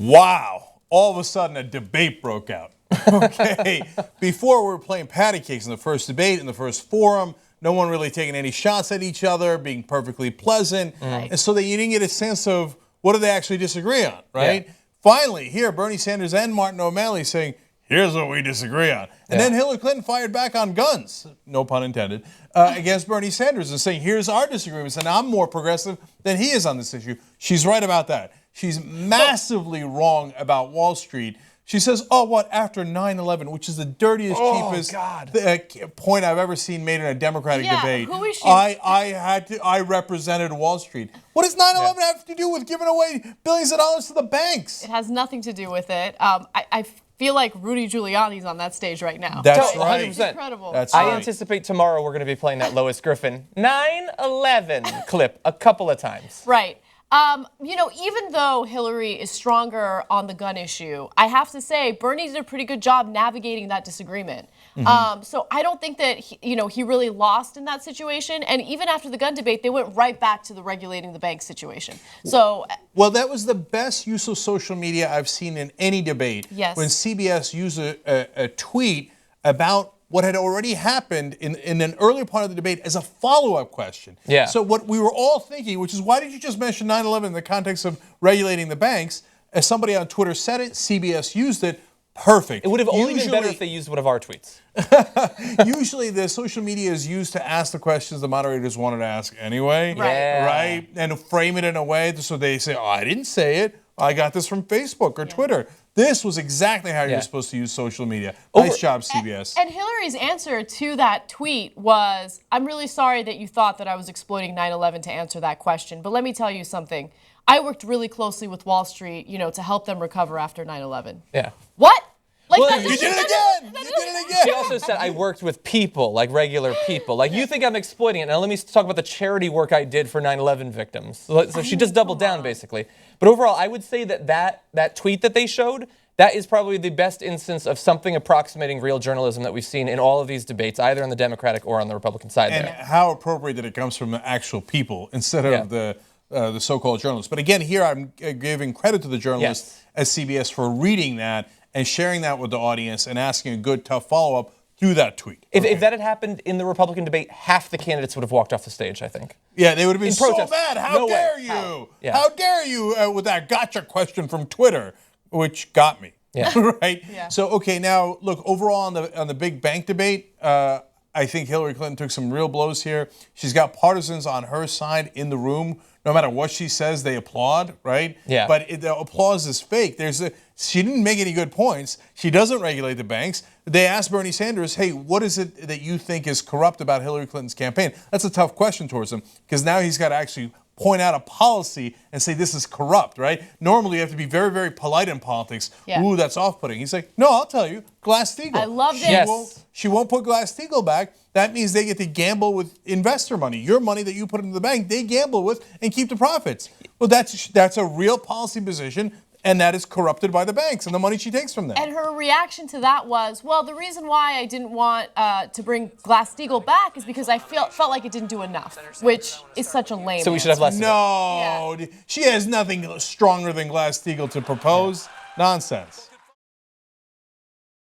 Wow. All of a sudden, a debate broke out. Okay. Before, we were playing patty cakes in the first debate, in the first forum. No one really taking any shots at each other, being perfectly pleasant. And so that you didn't get a sense of what do they actually disagree on, right? Yeah. Finally, here, Bernie Sanders and Martin O'Malley saying, here's what we disagree on. And then Hillary Clinton fired back on guns, no pun intended, against Bernie Sanders and saying, here's our disagreements, and I'm more progressive than he is on this issue. She's right about that. She's massively wrong about Wall Street. She says, oh, what, after 9/11, which is the dirtiest, cheapest point I've ever seen made in a Democratic debate. Who is she? I represented Wall Street. What does 9/11 have to do with giving away billions of dollars to the banks? It has nothing to do with it. I feel like Rudy Giuliani's on that stage right now. That's right. 100%. Incredible. That's I right. anticipate tomorrow we're going to be playing that Lois Griffin 9/11 clip a couple of times. Right. You know, even though Hillary is stronger on the gun issue, I have to say Bernie did a pretty good job navigating that disagreement. So I don't think that he really lost in that situation. And even after the gun debate, they went right back to the regulating the bank situation. So, well, that was the best use of social media I've seen in any debate. Yes. When CBS used a tweet about what had already happened in an earlier part of the debate as a follow-up question. Yeah. So what we were all thinking, which is, why did you just mention 9/11 in the context of regulating the banks? As somebody on Twitter said it, CBS used it. Perfect. It would have only been better if they used one of our tweets. Usually the social media is used to ask the questions the moderators wanted to ask anyway. Right. Yeah. Right? And frame it in a way so they say, oh, I didn't say it. I got this from Facebook or Twitter. This was exactly how you're supposed to use social media. Nice job, CBS. And Hillary's answer to that tweet was, I'm really sorry that you thought that I was exploiting 9/11 to answer that question. But let me tell you something. I worked really closely with Wall Street, to help them recover after 9/11. Yeah. What? Like, Well, You did it again! You did it again! She also said, I worked with people, like regular people. Like, you think I'm exploiting it. Now, let me talk about the charity work I did for 9/11 victims. So she just doubled down, basically. But overall, I would say that tweet that they showed, that is probably the best instance of something approximating real journalism that we've seen in all of these debates, either on the Democratic or on the Republican side. And how appropriate that it comes from the actual people instead of the so-called journalists. But again, here I'm giving credit to the journalists at CBS for reading that and sharing that with the audience and asking a good, tough follow-up through that tweet. If that had happened in the Republican debate, half the candidates would have walked off the stage, I think. Yeah, they would have been so protest. mad. How dare you? How dare you with that gotcha question from Twitter, which got me. Yeah. Right? Yeah. So, okay, now, look, overall on the big bank debate, I think Hillary Clinton took some real blows here. She's got partisans on her side in the room. No matter what she says, they applaud, right? Yeah. But the applause is fake. She didn't make any good points. She doesn't regulate the banks. They asked Bernie Sanders, hey, what is it that you think is corrupt about Hillary Clinton's campaign? That's a tough question towards him, because now he's got to actually point out a policy and say this is corrupt, right? Normally you have to be very, very polite in politics. Yeah. Ooh, that's off-putting. He's like, no, I'll tell you, Glass-Steagall. I loved it. Yes. She won't put Glass-Steagall back. That means they get to gamble with investor money. Your money that you put into the bank, they gamble with and keep the profits. Well, that's a real policy position, and that is corrupted by the banks and the money she takes from them. And her reaction to that was, well, the reason why I didn't want to bring Glass-Steagall back is because I felt like it didn't do enough, which is such a lame So we should have less of it. No, she has nothing stronger than Glass-Steagall to propose. Nonsense.